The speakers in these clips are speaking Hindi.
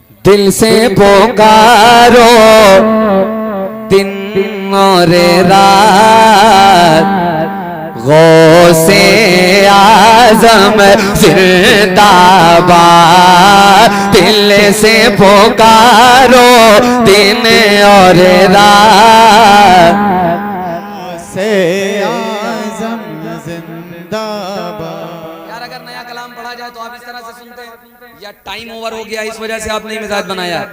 दिल से पुकारो दिन और रात, गौसे आजम जिंदाबाद। दिल से पुकारो दिन और रात, गौसे आजम जिंदाबाद। यार अगर नया कलाम पढ़ा जाए तो आप इस तरह से सुनते हैं या टाइम ओवर हो गया इस वजह से आपने मिजाज बनाया?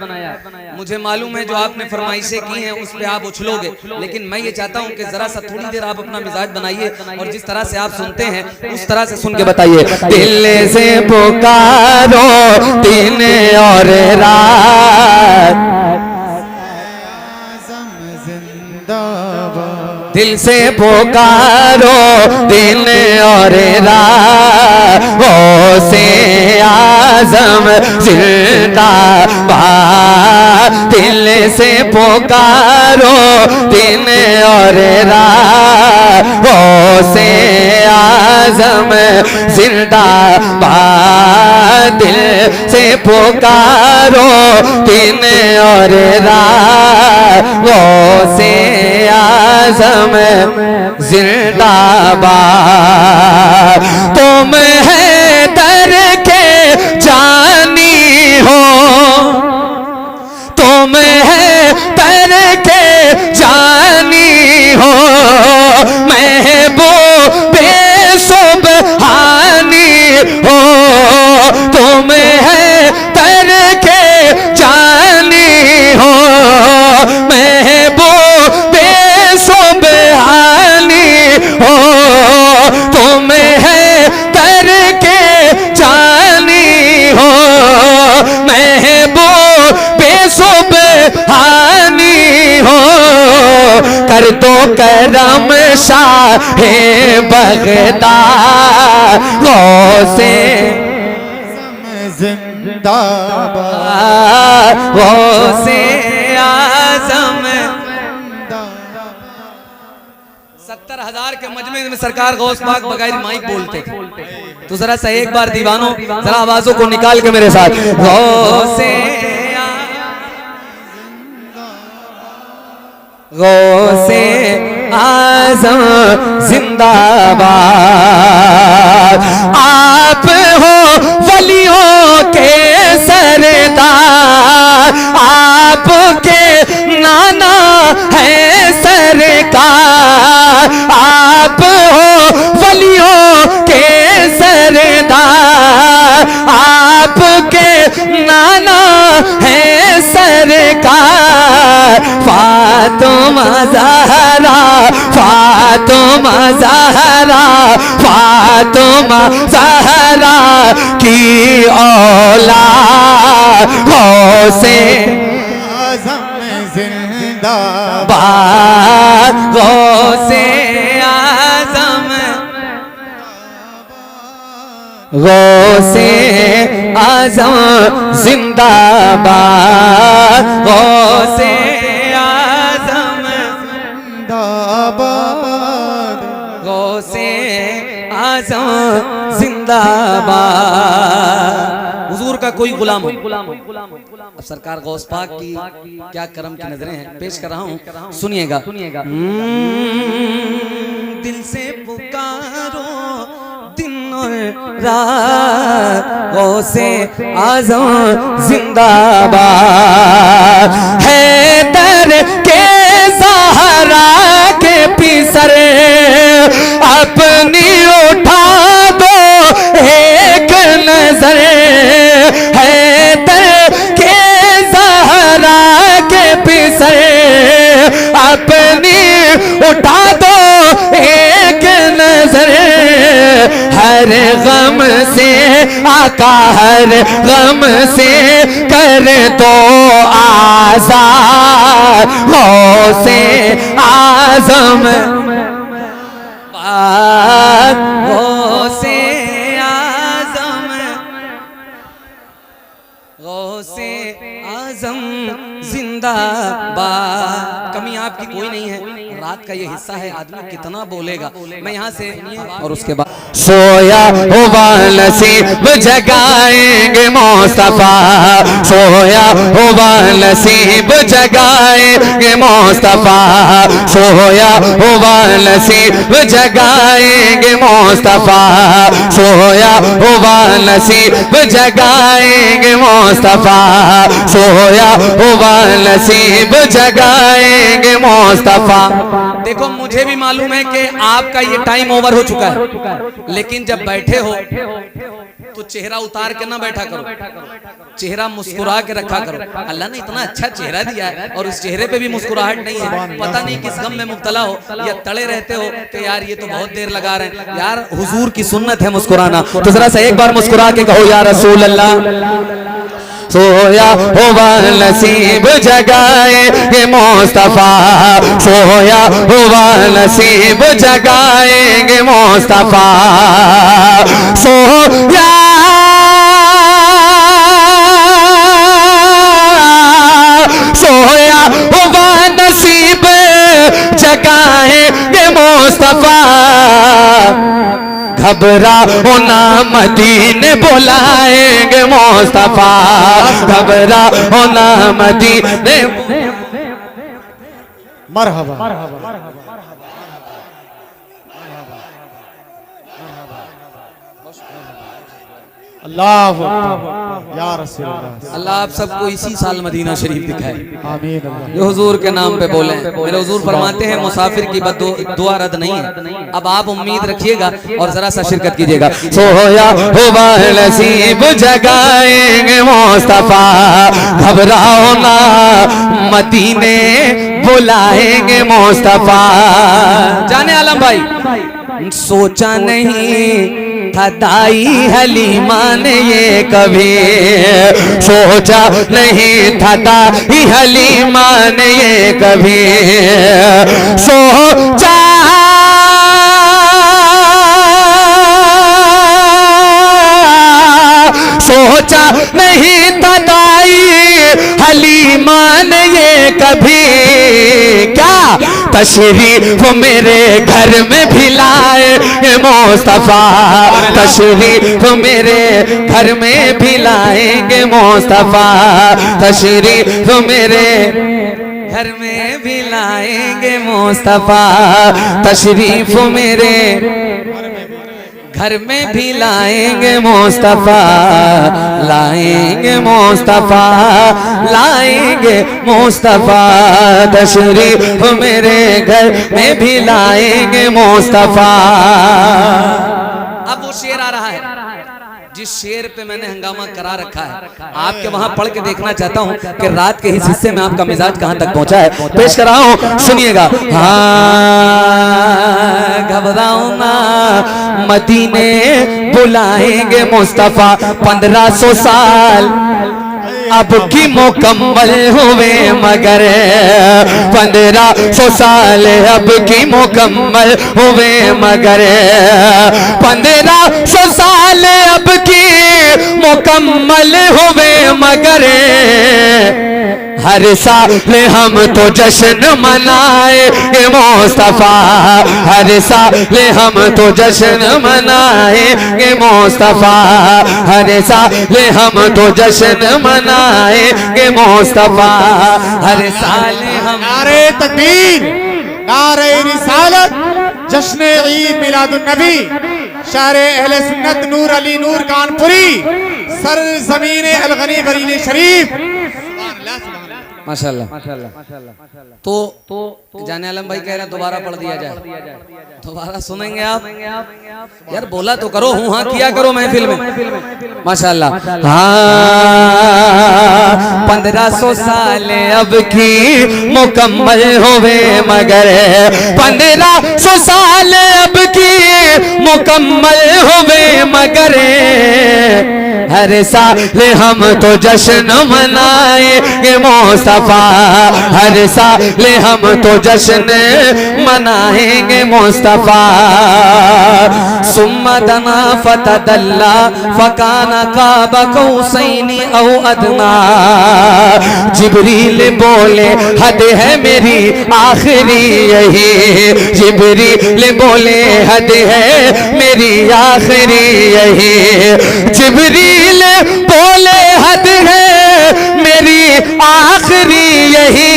मुझे मालूम है जो आपने फरमाइशें की हैं उस पे आप उछलोगे, लेकिन मैं ये चाहता हूँ कि जरा सा थोड़ी देर आप अपना मिजाज बनाइए और जिस तरह से आप सुनते हैं उस तरह से सुन के बताइए। दिल से पुकारो दिन और रात, दिल से पुकारो दिन और रात, गौसे आजम जिंदाबाद। दिल से पुकारो दिन और रात, गौसे आजम जिंदाबाद। दिल से पुकारो दिन और रात, गौसे आजम जिंदाबाद। तुम है दर के जानी हो, तुम है दर के जानी हो, महबूबे सुबहानी हो। तुम है दर के जानी हो, महबूबे सुबहानी हो। तुम है दर के जानी हो, महबूबे सुबहानी हो। कर दो करम शाहे बगदाद, गौसे जिंदाबाद, गौसे आजम। 70,000 के मजमे में सरकार गौस पाक बगैर माइक बोलते थे। तो जरा सा एक बार दीवानों जरा आवाजों को निकाल के मेरे साथ, गौसे गौसे आजम जिंदाबाद। आप हो वलियों के सरदार, आपके नाना है सरकार। आप हो वलियों के सरदार, आपके नाना है सरकार। फातिमा ज़हरा, फातिमा ज़हरा, फातिमा ज़हरा की औलाद, गौसे आज़म जिंदाबाद। गौसे आज़म, गौसे आज़म जिंदाबाद। गौसे आज़म जिंदाबाद, गौसे आज़म जिंदाबाद। हुजूर का कोई गुलाम हो। अब सरकार गौस पाक की क्या करम की नजरें हैं, पेश कर रहा हूँ, सुनिएगा। दिल से पुकारो दिन और रात, गौसे आज़म जिंदाबाद। हैदर के ज़हरा के पिसर अपनी उठा दो एक नजर। हैदर के ज़हरा के पिसर अपनी उठा दो एक नजर। हर गम से आका, हर गम से कर दो आज़ाद, गौसे आज़म गौसे आज़म, गौसे आज़म जिंदाबाद। कमी आपकी कोई नहीं है, रात का ये हिस्सा है, आदमी कितना बोलेगा। मैं यहाँ से और उसके बाद सोया हुआ नसीब जगाएंगे मुस्तफा, सोया हुआ नसीब जगाएंगे मुस्तफा, सोया हुआ नसीब जगाएंगे मुस्तफा, सोया हुआ नसीब जगाएंगे मुस्तफा, सोया हुआ नसीब जगाएंगे मुस्तफा। देखो मुझे भी मालूम है कि आपका ये टाइम ओवर हो चुका है, लेकिन जब बैठे हो तो चेहरा उतार के ना बैठा करो, चेहरा मुस्कुरा के रखा करो। अल्लाह ने इतना अच्छा चेहरा दिया है और इस चेहरे पे भी मुस्कुराहट नहीं है। पता नहीं किस गम में मुब्तला हो या तड़े रहते हो कि यार ये तो बहुत देर लगा रहे हैं। यार हुजूर की सुन्नत है मुस्कुराना, तो जरा सा एक बार मुस्कुरा के कहो या रसूल अल्लाह। सोया हुआ नसीब जगाएंगे मुस्तफा, सोया हुआ नसीब जगाएंगे मुस्तफा, सोया सोया हुआ नसीब जगाएंगे मुस्तफा। घबराओ ना मदीने बुलाएंगे मुस्तफा, घबराओ ना मदीने। मरहबा अल्लाह या रसूल अल्लाह। अल्लाह आप सबको इसी साल मदीना शरीफ दिखाए, आमीन अल्लाह। ये हुजूर के नाम पे बोले। मेरे हुजूर फरमाते हैं मुसाफिर की दुआ रद्द नहीं है। अब आप उम्मीद रखिएगा और जरा सा शिरकत कीजिएगा। सोया हुआ नसीब जगाएंगे मुस्तफा, घबराओ ना मदीने बुलाएंगे मुस्तफा। जाने आलम भाई, सोचा नहीं था दाई हलीमा ने ये कभी, सोचा नहीं था दाई हलीमा ने ये कभी, सोचा सोचा नहीं था दाई हलीमा ने ये कभी, क्या तशरीफ मेरे घर में भी लाए मुस्तफा, तशरीफ मेरे घर में भी लाएंगे मुस्तफा, तशरीफ मेरे घर में भी लाएंगे मुस्तफा, तशरीफ मेरे घर में भी लाएंगे मुस्तफा, लाएंगे मुस्तफा, लाएंगे मुस्तफा, तशरीफ मेरे घर में भी लाएंगे मुस्तफा। अब वो शेर आ रहा है जिस शेर पे मैंने हंगामा करा रखा है, आपके वहां पढ़ के देखना चाहता हूं कि रात के इस हिस्से में आपका मिजाज कहां तक पहुंचा है। पेश कर रहा हूं, सुनिएगा। हाँ घबराओ ना मदीने बुलाएंगे मुस्तफा, 1500 साल अब की मुकम्मल हुए मगर, 1500 साल अब की मुकम्मल हुए मगर, 1500 साल अब की मुकम्मल हुए मगर, हर साल हम तो जश्न मनाएंगे मुस्तफा, हर साल हम तो जश्न मनाएंगे मुस्तफा, हर साल हम तो जश्न मनाएंगे मुस्तफा, हर साल हम। नारे तकबीर, नारे रिसालत, जश्न ईद मिलादुन नबी, शारे अहले सुन्नत नूर अली नूर कानपुरी, सर जमीन अलगनी बरीली शरीफ। माशाल्लाह। तो जाने आलम भाई कह रहे हैं दोबारा पढ़ दिया जाए, दोबारा सुनेंगे आप? यार बोला तो करो, हूँ हाँ किया करो महफिल में। माशाल्लाह। हाँ 1500 साल अब की मुकम्मल हुए मगर, 1500 साल अब की मुकम्मल हुए मगर, हर साल हम तो जश्न मनाएंगे मुस्तफा, हर साल हम तो जश्न मनाएंगे मुस्तफा। सुम्मा दना फतदल्ला फकाना काबा कौसैनी औ अदना, जिब्रील बोले हद है मेरी आखिरी यही, जिब्रील बोले हद है मेरी आखिरी यही, जिब्रील बोले हद है मेरी आखिरी यही।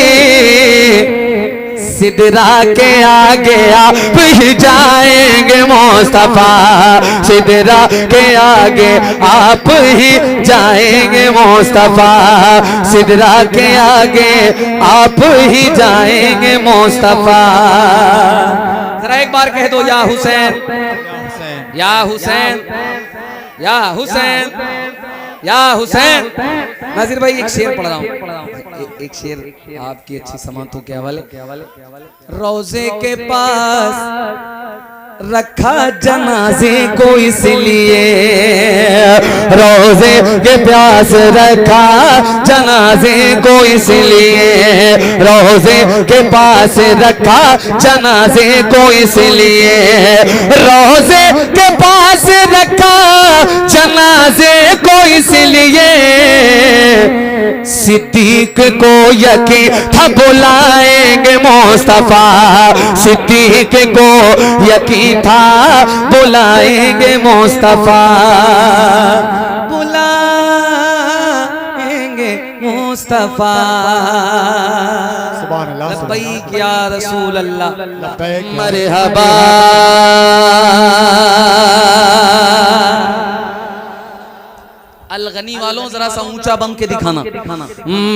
सिदरा के आगे आप ही जाएंगे मुस्तफा, सिदरा के आगे आप ही जाएंगे मुस्तफा, सिदरा के आगे आप ही जाएंगे मुस्तफा। जरा एक बार कह दो या हुसैन, या हुसैन, या हुसैन, या हुसैन। नाजिर भाई एक शेर पढ़ रहा हूँ, एक शेर आपकी अच्छी समातों के हवाले। रोजे के पास रखा जनाजे को इसलिए, रोजे के प्यास रखा जनाजे को इसलिए, रोजे के पास रखा जनाजे को इसलिए, रोजे के पास रखा जनाजे को इसलिए। सिद्दीक को यकीन था बुलाएंगे मुस्तफा, सिद्दीक को यकीन था बुलाएंगे मुस्तफा, बुलाएंगे मुस्तफा। सुभान अल्लाह, लब्बैक या रसूल अल्लाह, लब्बैक या मरहबा अलगनी वालों जरा सा ऊंचा बम के दिखाना।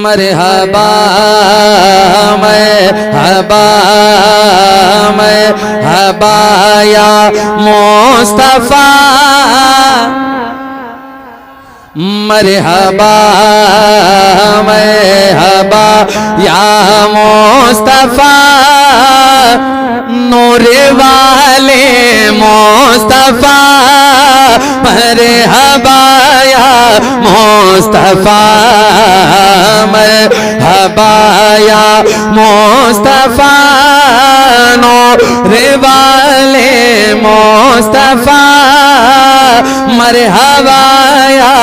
मरहबा मरहबा मरहबा या मुस्तफा, मरहबा मरहबा या मुस्तफा, नूर वाले मुस्तफा, मरहबा या मुस्तफा, मरहबा या मुस्तफा, नूर वाले मुस्तफा, मरहबा या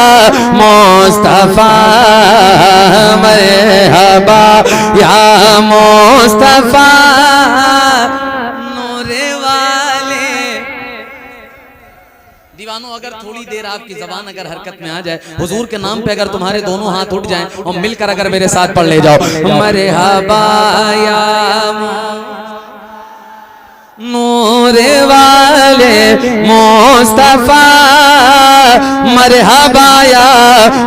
मुस्तफा, मरहबा या मुस्तफा, नूरे वाले। दीवानों अगर थोड़ी देर आपकी जबान अगर हरकत में आ जाए, हुजूर के नाम पे अगर तुम्हारे दोनों हाथ उठ जाएं और मिलकर अगर मेरे साथ पढ़ ले जाओ, मरहबा या नूरे वाले मुस्तफा, मरहबा या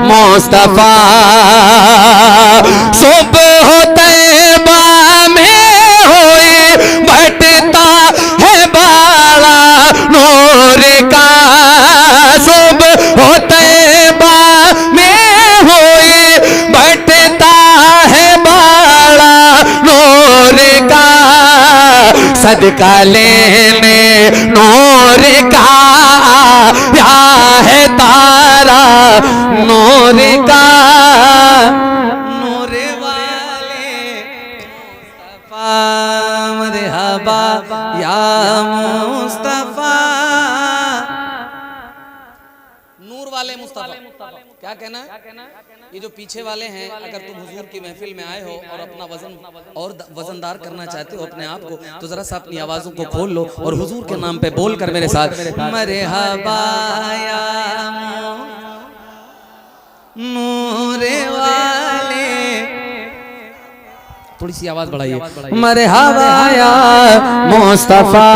मुस्तफा। सुबह तैबा में होए बटता है बाला नूर का, सुबह तैबा में होए बटता है बाला नूर का, सदका लेने नूर का या है तारा नूर का, नूर वाले मुस्तफा, मरहबा या मुस्तफा, नूर वाले मुस्तफा। क्या कहना है? ये जो पीछे वाले हैं, अगर तुम हुजूर की महफिल में आए हो और अपना वजन और वजनदार करना चाहते हो अपने आप को, तो जरा सा अपनी आवाजों को खोल लो और हुजूर के नाम पे बोल कर मेरे साथ, मरहबा या नूरे वाले। थोड़ी सी आवाज बढ़ाइए, मरहबा या मुस्तफा,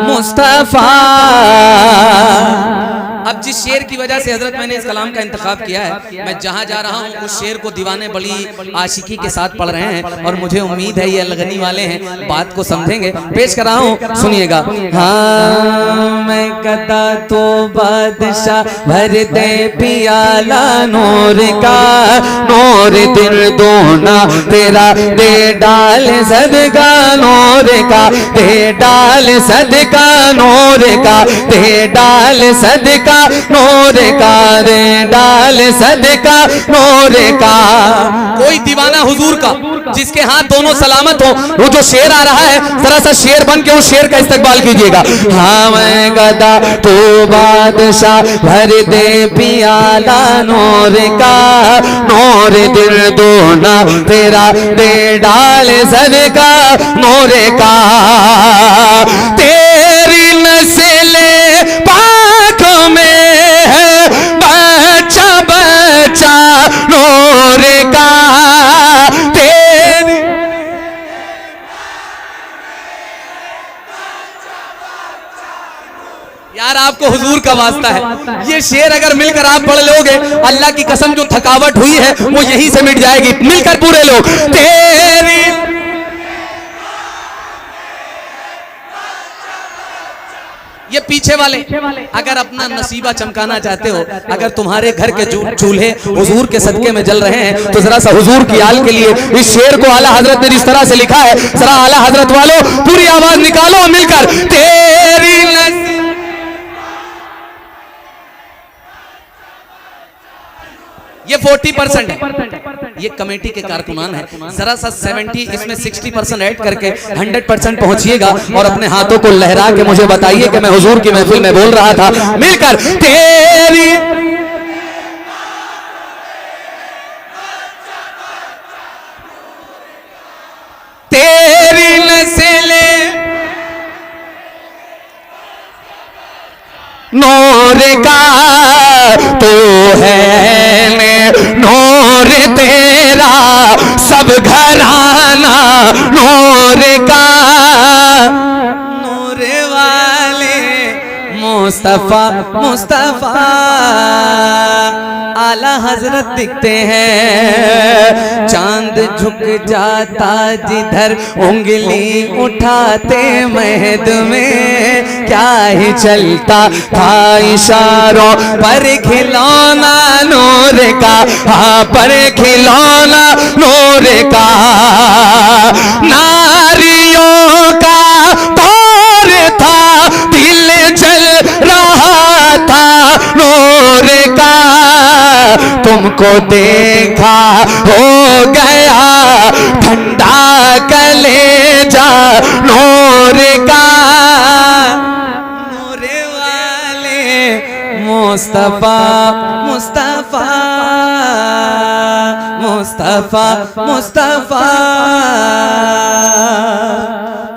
मुस्तफा। अब जिस शेर की वजह से हजरत मैंने इस कलाम का इंतखाब किया है, मैं जहां जा रहा हूं उस शेर को दीवाने बड़ी आशिकी के साथ पढ़ रहे हैं और मुझे उम्मीद है ये अलगनी वाले हैं, बात को समझेंगे। पेश कर रहा हूं, सुनिएगा। हाँ मैं कदा तो बादशाह भर दे पियाला नूर का, नूर नूर दिल दोना तेरा दे डाल सदका नूर का, दे डाल सदका नूर का, दे डाल सदका नूर का, दे डाल सदका नूर का। कोई दीवाना हुजूर का जिसके हाथ दोनों सलामत हो, वो जो शेर आ रहा है जरा सा शेर बन के उस शेर का इस्तकबाल कीजिएगा। हाँ मैं गदा तू बादशाह भर दे पियाला नूर का, नूर दिल दोना तेरा दे डाल सदका नूर का। तेरी नस्ल पाक में है बच्चा बच्चा नूर का, तेरी यार आपको हुजूर का वास्ता है, ये शेर अगर मिलकर आप पढ़ लोगे अल्लाह की कसम जो थकावट हुई है वो यहीं से मिट जाएगी। मिलकर पूरे लोग तेरी ये पीछे वाले अगर अपना नसीबा चमकाना चाहते हो, अगर तुम्हारे घर के चूल्हे हुजूर के सदके में जल रहे हैं तो जरा सा हुजूर की आल के लिए इस शेर को आला हजरत ने जिस तरह से लिखा है, जरा आला हजरत वालों पूरी आवाज निकालो मिलकर तेरी ये 40% है, ये कमेटी के कारकुनान है। जरा सा 70 इसमें 60% ऐड करके 100% पहुंचिएगा और अपने हाथों को लहरा के मुझे बताइए कि मैं हुजूर की महफिल में बोल रहा था। मिलकर तेरी तेरी नस्ल नूर का तो है नूर तेरा सब घराना नूर का, नूर वाले मुस्तफा मुस्तफा आला हजरत दिखते हैं। चांद झुक जाता जिधर उंगली उठाते महद में, क्या ही चलता था इशारों पर खिलौना नूर का, हाँ पर खिलौना नूर का। नारियों का दौर था दिल जल रहा था नूर का, तुमको देखा हो गया ठंडा कलेजा नूर का, नूर वाले मुस्तफा मुस्तफा मुस्तफा मुस्तफा।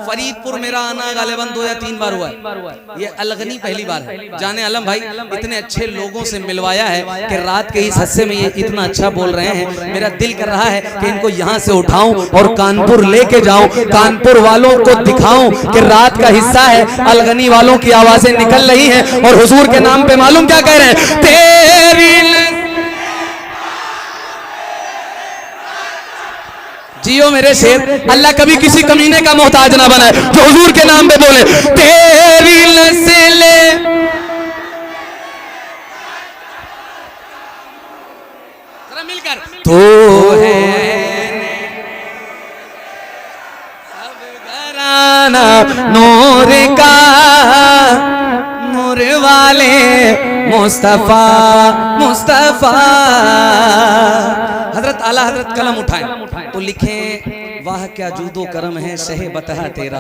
फरीदपुर मेरा आना गालिबन 2 या 3 बार हुआ है, ये अलगनी पहली बार है। जाने आलम भाई इतने अच्छे लोगों से मिलवाया है कि रात के इस हिस्से में ये इतना अच्छा बोल रहे हैं, मेरा दिल कर रहा है कि इनको यहाँ से उठाऊं और कानपुर लेके जाऊं, कानपुर वालों को दिखाऊं कि रात का हिस्सा है, अलगनी वालों की आवाजें निकल रही हैं और हुजूर के नाम पे मालूम क्या कह रहे हैं, तेरी जियो मेरे शेर। अल्लाह कभी किसी कमीने का मोहताज ना बनाए जो हुजूर के नाम पे बोले तेरी नस्ल मिलकर तो है सब घराना नूर का, नूर वाले मुस्तफा मुस्तफा। हजरत आला हजरत कलम उठाएं तो लिखें वाह क्या जूदो करम है शहे बतहा तेरा,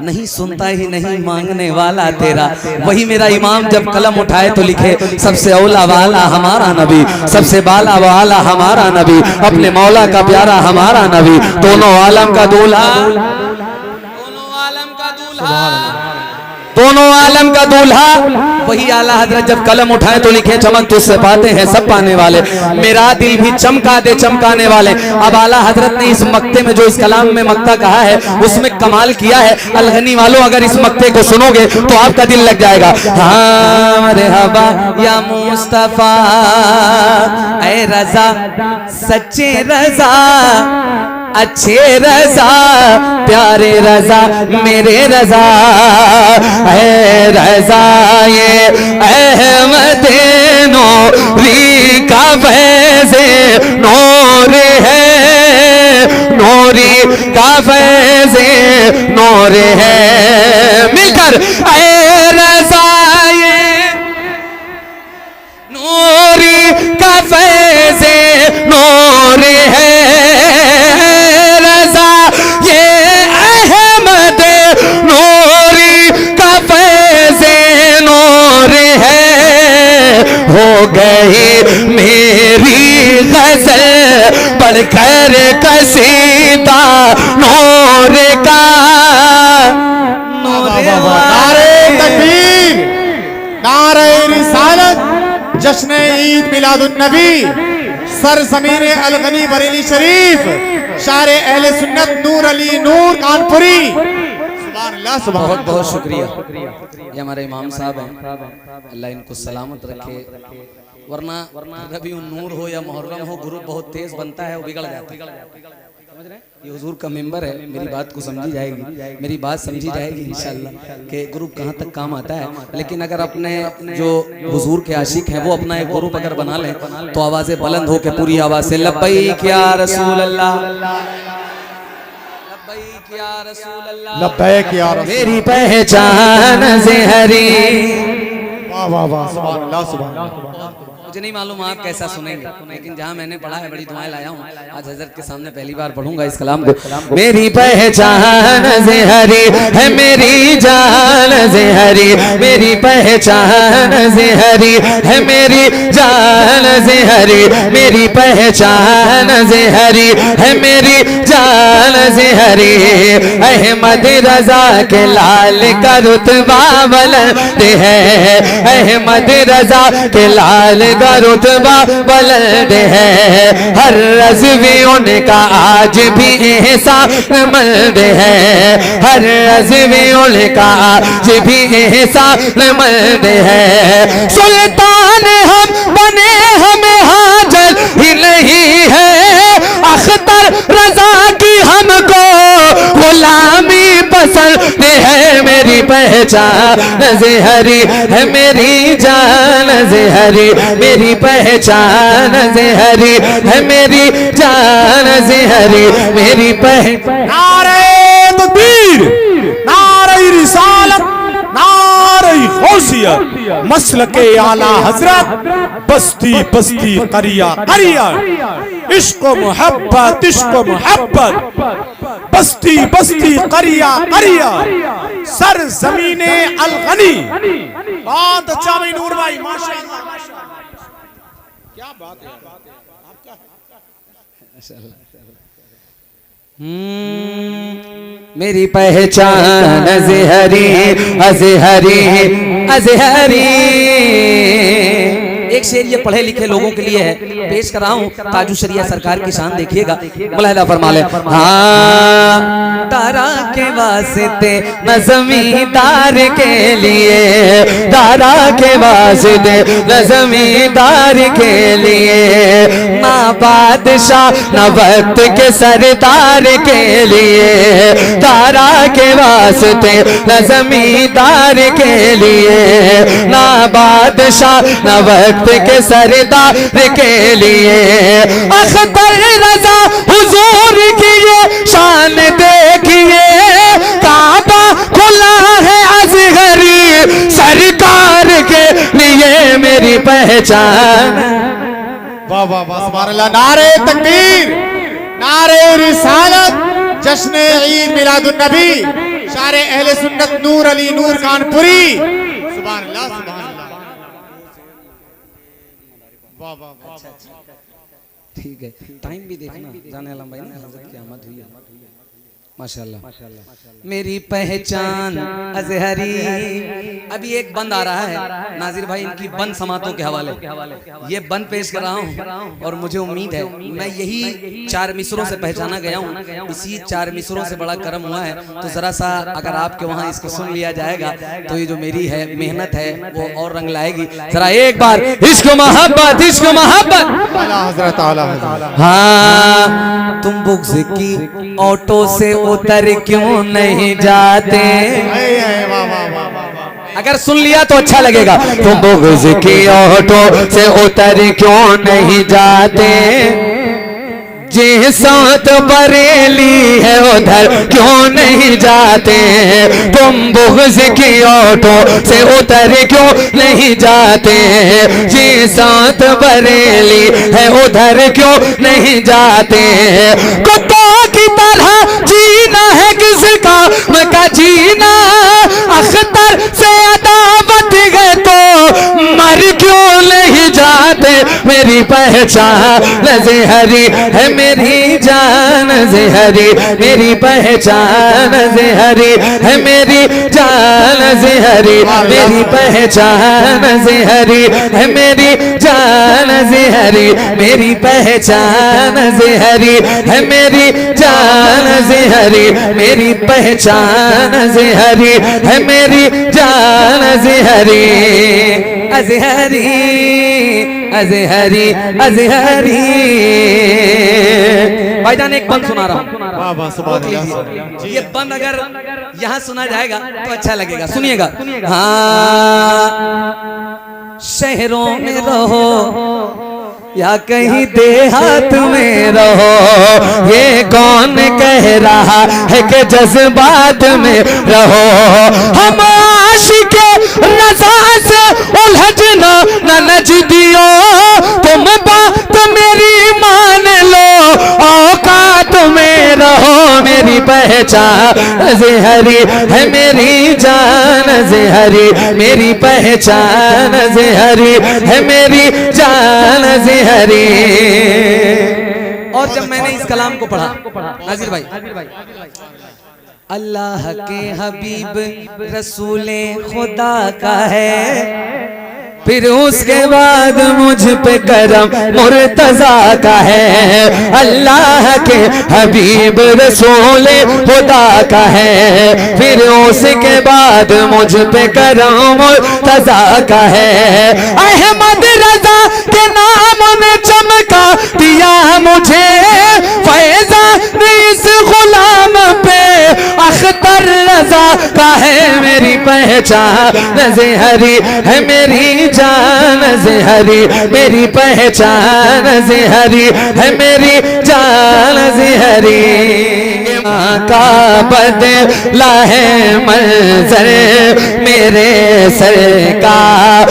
नहीं सुनता ही नहीं मांगने वाला तेरा। वही मेरा इमाम जब कलम उठाए तो लिखे सबसे औला वाला हमारा नबी, सबसे बाला वाला हमारा नबी, अपने मौला का प्यारा हमारा नबी, दोनों आलम का दूल्हा, दोनों आलम का दूल्हा, दोनों आलम का दूल्हा। वही आला हजरत जब कलम उठाए तो लिखे चमक तुझसे पाते हैं सब पाने वाले, मेरा दिल भी चमका दे चमकाने वाले। अब आला हजरत ने इस मक्ते में जो इस कलाम में मक्ता कहा है उसमें कमाल किया है। अलगनी वालों अगर इस मक्ते को सुनोगे तो आपका दिल लग जाएगा। हाँ मरहबा या मुस्तफा ऐ रजा सच्चे रजा अच्छे रजा प्यारे रजा मेरे रजा है रजा ये अहमद नूरी का फैज़े नूर का फैज़े नूर है। मिलकर ऐ रज़ा ये नूरी का फैज़े नूर है। रज़ा ये अहमद नूरी का फैज़े नूर है। हो गई मेरी गज़ल पढ़कर कसीदा नूर का। नारे तकबीर, नारे रिसालत, जश्न ईद मिलादुन नबी, सरज़मीन अलगनी बरेली शरीफ, शार अहले सुन्नत नूर अली नूर कानपुरी। सुभान अल्लाह, सुभान बहुत अल्लाह। बहुत शुक्रिया। ये हमारे इमाम साहब हैं, अल्लाह इनको सलामत रखे। वरना रबी नूर हो या मुहर्रम हो, ग्रुप बहुत तेज बनता है, वो बिगड़ जाता है। समझ रहे हैं? ये हुजूर का मेंबर है, मेरी बात को समझी जाएगी, मेरी बात समझी जाएगी इंशाल्लाह कि ग्रुप कहाँ तक काम आता है। लेकिन अगर अपने जो हुजूर के आशिक हैं वो अपना एक ग्रुप अगर बना लें तो आवाज़ें बुलंद हो के पूरी आवाज़ से लब्बैक या रसूल अल्लाह, लब्बैक या रसूल अल्लाह, लब्बैक या रसूल। मेरी पहचान ज़हरी। वाह वाह वाह, सुभान अल्लाह, सुभान अल्लाह। मुझे नहीं मालूम आप कैसा सुनेंगे, लेकिन जहाँ मैंने पढ़ा है बड़ी दुआएं लाया हूँ, आज हजरत के सामने पहली बार पढ़ूंगा इस कलाम को। मेरी पहचान ज़हरी है मेरी जान ज़हरी, मेरी पहचान ज़हरी है मेरी जान ज़हरी, मेरी पहचान ज़हरी है मेरी जान ज़हरी। अहमद रज़ा के लाल का रुतबा बुलंद है, अहमद रज़ा के लाल का रुतबा बुलंद है। हर रज़वी उनका आज भी एहसानमंद है, हर रज़वी उनका आज भी एहसानमंद है। सुल्तान हम बने हमें हाजत ही नहीं है, अख्तर रज़ा की हमको गुलामी पसंद है। मेरी पहचान ज़हरी है मेरी जान ज़हरी, मेरी पहचान ज़हरी है मेरी जान ज़हरी, मेरी पहचान। नारे तकबीर, नारे रिसालत, नारे गौसियत, मसलके आला हजरत, बस्ती बस्ती करिया करिया, इश्क मोहब्बत, इश्क मोहब्बत, बस्ती बस्ती करिया करिया, सर जमीने अलगनी। बहुत अच्छा भाई नूर भाई, माशाअल्लाह, क्या बात है आपका। मेरी पहचान ज़हरी अज़हरी अज़हरी। एक शेर ये पढ़े लिखे लोगों के लिए है, पेश कर रहा हूँ। ताजु शरिया सरकार की शान देखिएगा, मुलाहिदा फरमा ले। हाँ, तारा के वास्ते न ज़मींदार के लिए, तारा के वास्ते न ज़मींदार के लिए, ना बादशाह न वक्त के सरदार के लिए, तारा के वास्ते न ज़मींदार के लिए, ना बादशाह न वक्त के सरदार के लिए। अख्तर रज़ा हुजूर की ये शान देखिए, काबा खुला है असगरी सरकार के लिए। मेरी पहचान। वाह वाह वाह, सुभान अल्लाह। नारे तकबीर, नारे रिसालत, जश्न ईद मिलादुन नबी, शार अहले सुन्नत नूर अली नूर कानपुरी। सुभान अल्लाह, सुभान अल्लाह। वाह वाह वाह, ठीक है, टाइम भी देखना, जाने आलम भाई ना हज़रत की आमद हुई है, माशाल्लाह। मेरी पहचान अज़हरी। अभी एक बंद आ रहा है नाजिर भाई, इनकी बंद समातों के हवाले, ये बंद पेश कर रहा हूँ और मुझे उम्मीद है मैं यही 4 मिसरों से पहचाना गया हूँ, इसी 4 मिसरों से बड़ा करम हुआ है। तो जरा सा अगर आपके वहाँ इसको सुन लिया जाएगा तो ये जो मेरी है मेहनत है वो और रंग लाएगी। जरा एक बार इश्क मोहब्बत, इश्क मोहब्बत। आला हज़रत, आला हज़रत। हाँ, तुम बुग़्ज़ की ऑटो से उतर क्यों नहीं जाते। वाह वाह वाह वाह। अगर सुन लिया तो अच्छा लगेगा। तुम बुग़्ज़ की ऑटो से उतर क्यों नहीं जाते, जी साथ बरेली है उधर क्यों नहीं जाते, तुम बुग़्ज़ की ओटों से उतर क्यों नहीं जाते, जी साथ बरेली है उधर क्यों नहीं जाते। कुत्तों की तरह जीना है किसका मका जीना, अख्तर से अदावत है तो मर क्यों नहीं जाते। मेरी पहचान ज़हरी है मेरी जान ज़हरी, मेरी पहचान ज़हरी है मेरी जान ज़हरी, मेरी पहचान ज़हरी है मेरी जान ज़हरी, मेरी पहचान ज़हरी है मेरी जान ज़हरी, मेरी पहचान ज़हरी है मेरी जान ज़हरी। अज़हरी अज़हरी अज़हरी। भाईजान एक बंद सुना रहा हूँ, वाह वाह सुभान अल्लाह। ये बंद अगर यहाँ सुना जाएगा तो अच्छा लगेगा, सुनिएगा। हाँ, शहरों में रहो या कहीं देहात में रहो, ये कौन कह रहा है कि जज्बात में रहो। हम आशिके रज़ा से उलझना न नजदियो, तुम बात मेरी मान लो औकात में रहो। मेरी पहचान ज़हरी है मेरी जान ज़हरी, मेरी पहचान ज़हरी है मेरी जान ज़हरी। और जब मैंने इस कलाम को पढ़ा नाज़िर भाई, अल्लाह के हबीब रसूले खुदा का है, फिर उसके बाद मुझ पे करम मुर्तजा का है। अल्लाह के हबीब रसूले खुदा का है, फिर उसके बाद मुझ पे करम मुर्तजा का है। अहमद रजा के नाम ने चमका दिया मुझे फैजा इस गुलाम पे, अख्तर रजा का है मेरी पहचान ज़हरी है मेरी जान ज़हरी, मेरी पहचान ज़हरी है मेरी जान ज़हरी। का बदला है मंज़र मेरे सरकार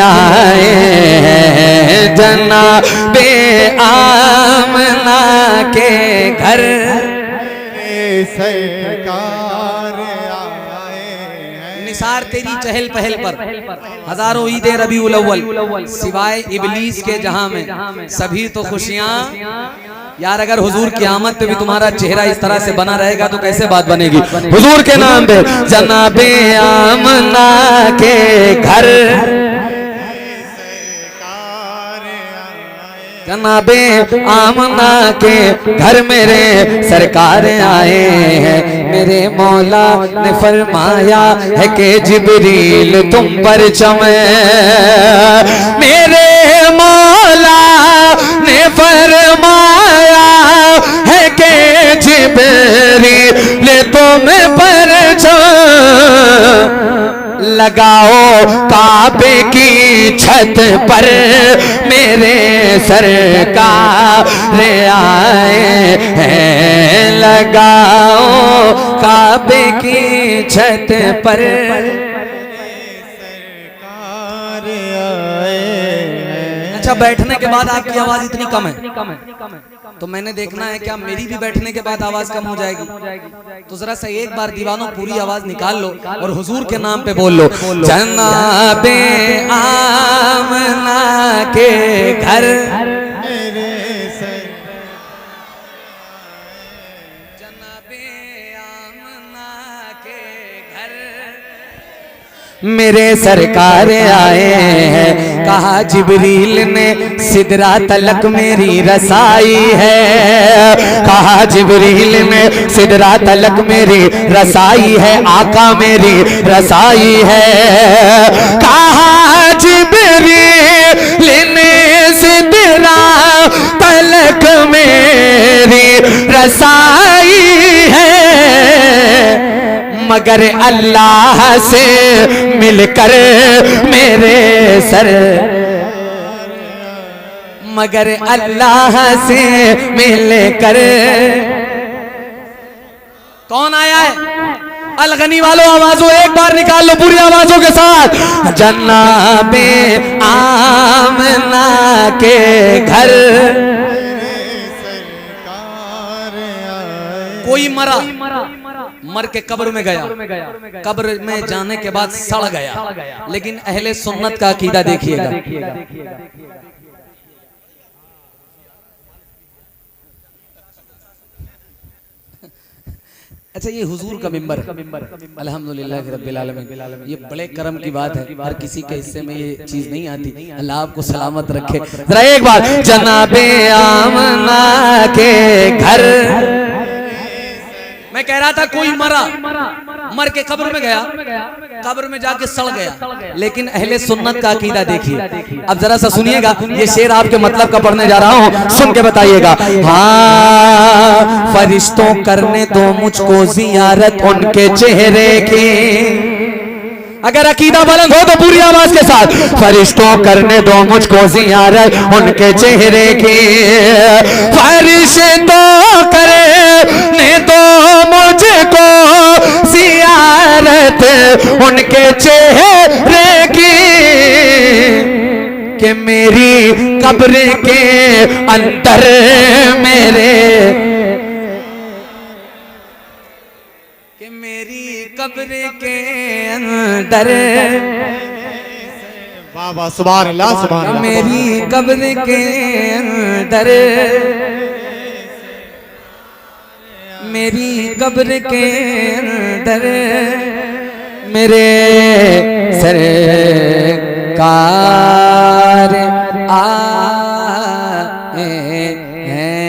आए हैं जनाबे आमना के घर। सरकार आए हैं। निसार तेरी चहल पहल पर हजारों ईदे रबीउल अव्वल, सिवाय इबलीस के जहां में सभी तो खुशियां। यार अगर हुजूर की आमद पे भी तुम्हारा चेहरा इस तरह से बना रहेगा तो कैसे बात बनेगी। हुजूर के नाम पे जनाबे आमना के घर, जनाबे आमना के घर मेरे सरकार आए हैं। मेरे मौला ने फरमाया है कि जिब्रील तुम पर चमे, मेरे मौला ने फरमाया है कि जिब्रील तुम पर चमे। लगाओ काबे की छत पर मेरे सरकार आए हैं, लगाओ काबे की छत पर सरकार आए हैं। अच्छा, बैठने के बाद आपकी आवाज इतनी कम है तो मैंने देखना है क्या मेरी भी बैठने के बाद आवाज कम हो जाएगी। तो जरा सा एक बार दीवानों पूरी आवाज निकाल लो और हुजूर के नाम पे बोल लो, जनाबे आमना के घर, जनाबे आमना के घर मेरे सरकार आए हैं। कहा जिब्रील ने सिदरा तलक मेरी रसाई है, कहा जिब्रील ने सिदरा तलक मेरी रसाई है, आका मेरी रसाई है। कहा जिब्रील ने सिदरा तलक मेरी रसाई है, मगर अल्लाह से मिलकर मेरे सर, मगर अल्लाह से मिलकर। कौन आया है? अलगनी वालों आवाजों एक बार निकाल लो पूरी आवाजों के साथ। जन्नाबे आमना के घर कोई मरा, मर के कब्र में गया, कब्र में जाने के बाद सड़ गया, लेकिन अहले सुन्नत का अकीदा देखिएगा। अच्छा, ये हुजूर का मिंबर, अल्हम्दुलिल्लाह रब्बिल आलमीन, ये बड़े करम की बात है। हर किसी के हिस्से में ये चीज नहीं आती। अल्लाह आपको सलामत रखे। जरा एक बार जनाबे आमना के घर। मैं कह रहा था कोई मरा, मर के कब्र में गया, कब्र में जाके सड़ गया, लेकिन अहले सुन्नत का अकीदा देखिए। अब जरा सा सुनिएगा, ये शेर आपके मतलब का पढ़ने जा रहा हूँ, सुन के बताइएगा। हाँ, फरिश्तों करने दो मुझको जियारत उनके चेहरे की। अगर अकीदा बुलंद हो तो पूरी आवाज के साथ। फरिश्तों करने दो मुझको जियारत उनके चेहरे की। फरिश्तों करने दो मुझको जियारत उनके चेहरे की, कि मेरी कब्र के अंदर मेरे, मेरी कब्र के अंदर, वाह वाह सुभान अल्लाह सुभान अल्लाह। मेरी कब्र के अंदर, मेरी कब्र के अंदर मेरे सरकार आए हैं